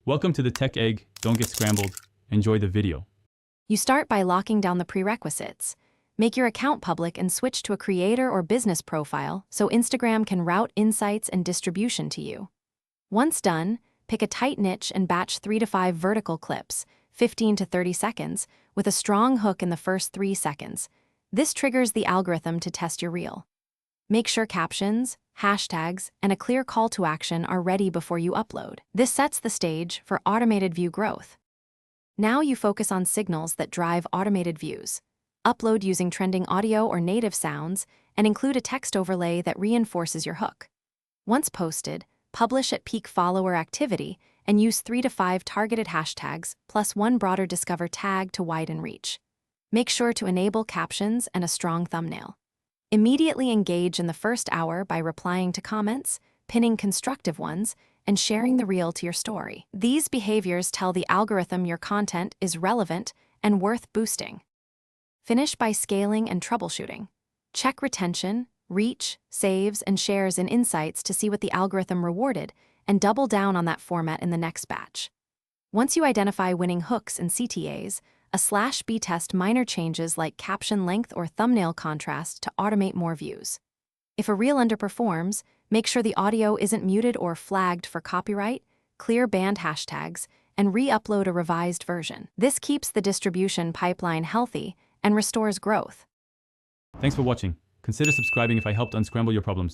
Welcome to the Tech Egg. Don't get scrambled. Enjoy the video. You start by locking down the prerequisites. Make your account public and switch to a creator or business profile so Instagram can route insights and distribution to you. Once done, pick a tight niche and batch 3 to 5 vertical clips, 15 to 30 seconds, with a strong hook in the first 3 seconds. This triggers the algorithm to test your reel. Make sure captions, hashtags, and a clear call to action are ready before you upload. This sets the stage for automated view growth. Now you focus on signals that drive automated views. Upload using trending audio or native sounds, and include a text overlay that reinforces your hook. Once posted, publish at peak follower activity and use 3 to 5 targeted hashtags plus 1 broader Discover tag to widen reach. Make sure to enable captions and a strong thumbnail. Immediately engage in the first hour by replying to comments, pinning constructive ones, and sharing the reel to your story. These behaviors tell the algorithm your content is relevant and worth boosting. Finish by scaling and troubleshooting. Check retention, reach, saves, and shares in Insights to see what the algorithm rewarded, and double down on that format in the next batch. Once you identify winning hooks and CTAs, a /B test minor changes like caption length or thumbnail contrast to automate more views. If a reel underperforms, make sure the audio isn't muted or flagged for copyright, clear banned hashtags, and re-upload a revised version. This keeps the distribution pipeline healthy and restores growth. Thanks for watching. Consider subscribing if I helped unscramble your problems.